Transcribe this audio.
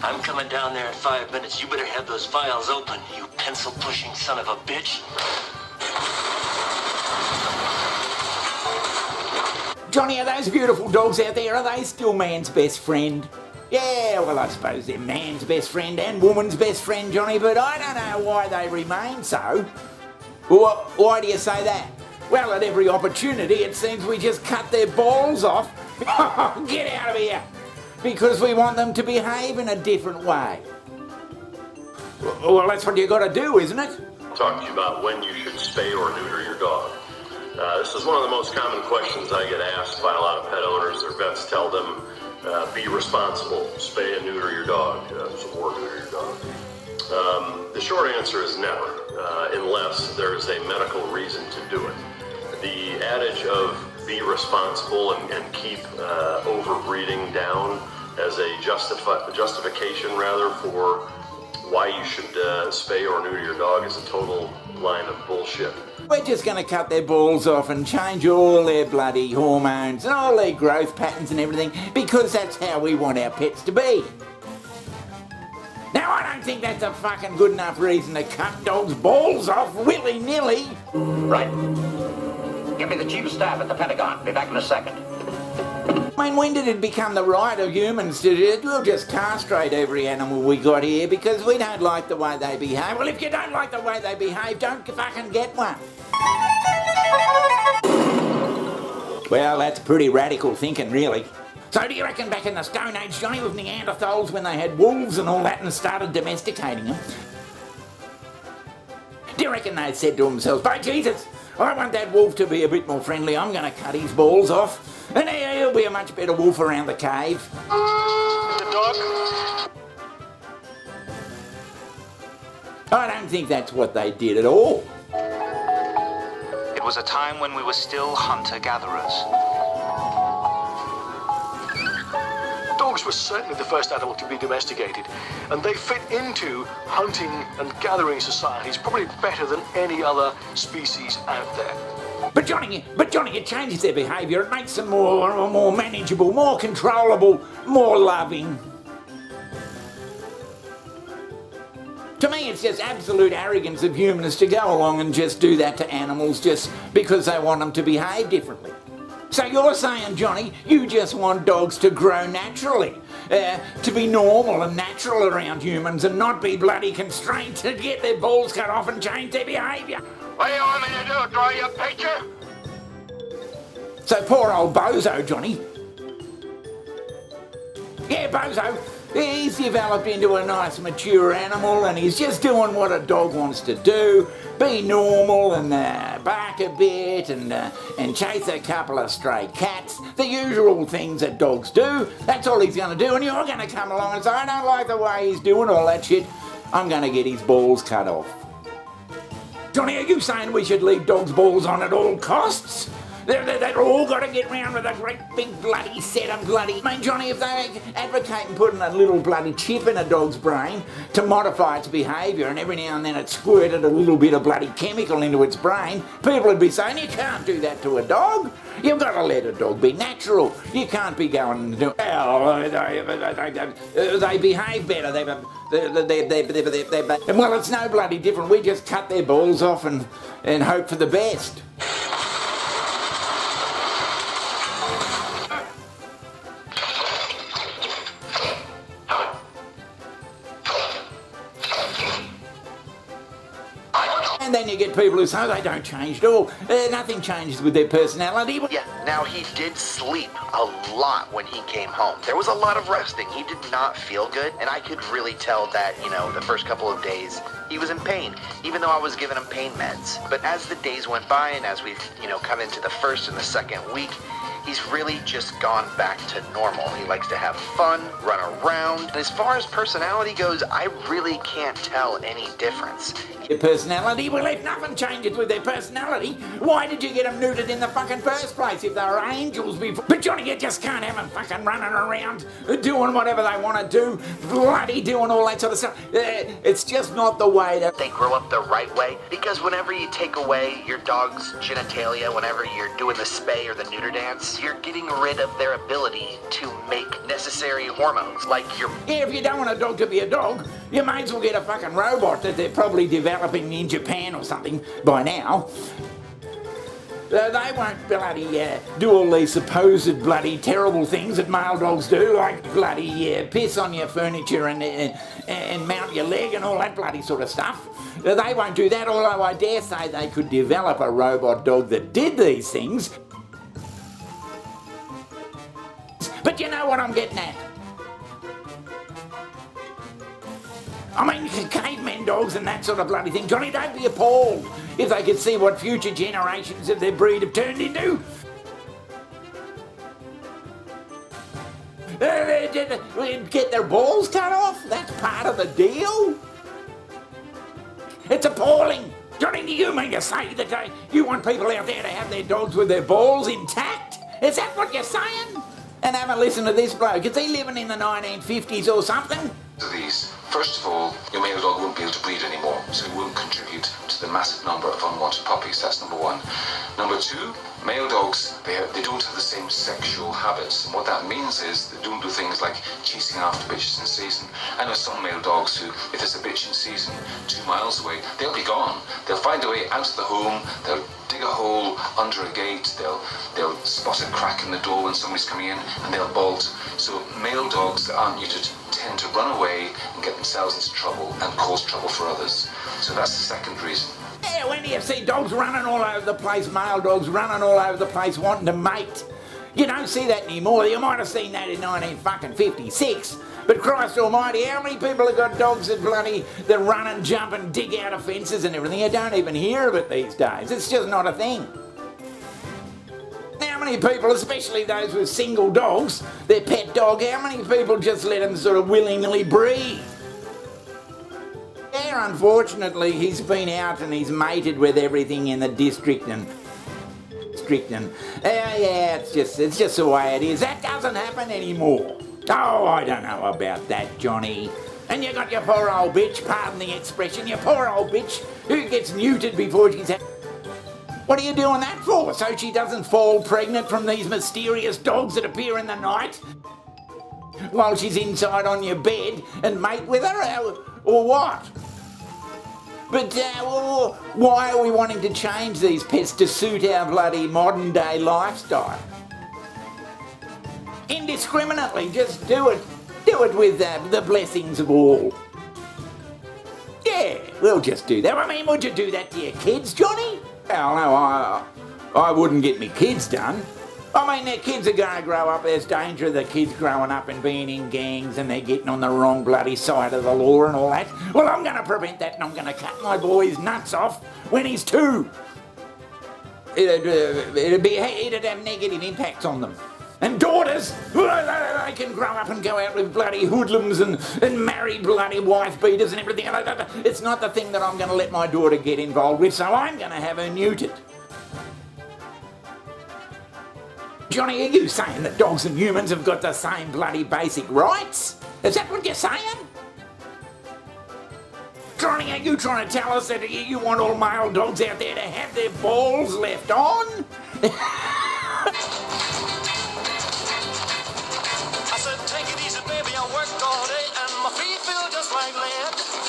I'm coming down there in 5 minutes. You better have those files open, you pencil-pushing son of a bitch. Johnny, are those beautiful dogs out there, are they still man's best friend? Yeah, well, I suppose they're man's best friend and woman's best friend, Johnny, but I don't know why they remain so. Why do you say that? Well, at every opportunity, it seems we just cut their balls off. Get out of here! Because we want them to behave in a different way. Well, that's what you got to do, isn't it? I'll talk to you about when you should spay or neuter your dog. This is one of the most common questions I get asked by a lot of pet owners. Their vets tell them, be responsible, spay and neuter your dog, or neuter your dog. The short answer is never, unless there's a medical reason to do it. The adage of be responsible and keep overbreeding down as a justification rather for why you should spay or neuter your dog is a total line of bullshit. We're just going to cut their balls off and change all their bloody hormones and all their growth patterns and everything because that's how we want our pets to be. Now, I don't think that's a fucking good enough reason to cut dogs' balls off willy-nilly. Right. Give me the chief of staff at the Pentagon. Be back in a second. I mean, when did it become the right of humans to do it? We'll just castrate every animal we got here because we don't like the way they behave. Well, if you don't like the way they behave, don't fucking get one. Well, that's pretty radical thinking, really. So do you reckon back in the Stone Age, Johnny, with Neanderthals when they had wolves and all that and started domesticating them, do you reckon they said to themselves, by Jesus, I want that wolf to be a bit more friendly, I'm going to cut his balls off, and he'll be a much better wolf around the cave? The dog? I don't think that's what they did at all. It was a time when we were still hunter-gatherers. Dogs were certainly the first animal to be domesticated, and they fit into hunting and gathering societies probably better than any other species out there. But Johnny, it changes their behaviour. It makes them more manageable, more controllable, more loving. To me, it's just absolute arrogance of humans to go along and just do that to animals just because they want them to behave differently. So you're saying, Johnny, you just want dogs to grow naturally, to be normal and natural around humans and not be bloody constrained to get their balls cut off and change their behaviour. What do you want me to do? Draw you a picture? So poor old Bozo, Johnny. Yeah, Bozo. He's developed into a nice mature animal and he's just doing what a dog wants to do. Be normal and bark a bit and chase a couple of stray cats. The usual things that dogs do. That's all he's going to do, and you're going to come along and say, I don't like the way he's doing all that shit. I'm going to get his balls cut off. Johnny, are you saying we should leave dogs' balls on at all costs? They're all got to get round with a great big bloody set of bloody... I mean, Johnny, if they advocate putting a little bloody chip in a dog's brain to modify its behaviour and every now and then it squirted a little bit of bloody chemical into its brain, people would be saying, you can't do that to a dog. You've got to let a dog be natural. You can't be going and doing... Well, they behave better. Well, it's no bloody different. We just cut their balls off and hope for the best. And then you get people who say they don't change at all. Nothing changes with their personality. Yeah, now he did sleep a lot when he came home. There was a lot of resting. He did not feel good, and I could really tell that, the first couple of days he was in pain, even though I was giving him pain meds. But as the days went by and as we've, come into the first and the second week, he's really just gone back to normal. He likes to have fun, run around. And as far as personality goes, I really can't tell any difference. Their personality? Well, if nothing changes with their personality, why did you get them neutered in the fucking first place if they were angels before? But Johnny, you just can't have them fucking running around, doing whatever they want to do, bloody doing all that sort of stuff. It's just not the way that they grow up the right way, because whenever you take away your dog's genitalia, whenever you're doing the spay or the neuter dance, is you're getting rid of their ability to make necessary hormones, like your... Yeah, if you don't want a dog to be a dog, you may as well get a fucking robot that they're probably developing in Japan or something by now. They won't bloody do all these supposed bloody terrible things that male dogs do, like bloody piss on your furniture and mount your leg and all that bloody sort of stuff. They won't do that, although I dare say they could develop a robot dog that did these things. But you know what I'm getting at? I mean, cavemen dogs and that sort of bloody thing. Johnny, don't be appalled if they could see what future generations of their breed have turned into. Get their balls cut off? That's part of the deal? It's appalling. Johnny, do you mean to say that you want people out there to have their dogs with their balls intact? Is that what you're saying? And have a listen to this bloke. Is he living in the 1950s or something? These. First of all, your male dog won't be able to breed anymore, so it won't contribute to the massive number of unwanted puppies. That's number one. Number two, male dogs, they don't have the same sexual habits, and what that means is they don't do things like chasing after bitches in season. I know some male dogs who, if there's a bitch in season 2 miles away, they'll be gone. They'll find a way out of the home, they'll dig a hole under a gate, they'll spot a crack in the door when somebody's coming in, and they'll bolt. So male dogs that aren't neutered tend to run away and get themselves into trouble and cause trouble for others. So that's the second reason. Yeah, when do you see dogs running all over the place, male dogs running all over the place wanting to mate? You don't see that anymore. You might have seen that in 1956. But Christ almighty, how many people have got dogs that run and jump and dig out of fences and everything? You don't even hear of it these days. It's just not a thing. How many people, especially those with single dogs, their pet dog, how many people just let them sort of willingly breed? Yeah, unfortunately, he's been out and he's mated with everything in the district and yeah, it's just the way it is. That doesn't happen anymore. Oh, I don't know about that, Johnny. And you got your poor old bitch, pardon the expression, your poor old bitch who gets neutered before she's had... What are you doing that for? So she doesn't fall pregnant from these mysterious dogs that appear in the night while she's inside on your bed and mate with her? Or what? But why are we wanting to change these pets to suit our bloody modern day lifestyle? Indiscriminately, just do it with the blessings of all. Yeah, we'll just do that. I mean, would you do that to your kids, Johnny? Well, no, I wouldn't get me kids done. I mean, their kids are going to grow up. There's danger of the kids growing up and being in gangs and they're getting on the wrong bloody side of the law and all that. Well, I'm going to prevent that and I'm going to cut my boy's nuts off when he's 2. It'd have negative impacts on them. And daughters, they can grow up and go out with bloody hoodlums and marry bloody wife beaters and everything. It's not the thing that I'm going to let my daughter get involved with, so I'm going to have her neutered. Johnny, are you saying that dogs and humans have got the same bloody basic rights? Is that what you're saying? Johnny, are you trying to tell us that you want all male dogs out there to have their balls left on? I said, take it easy, baby, I worked all day and my feet feel just like lead.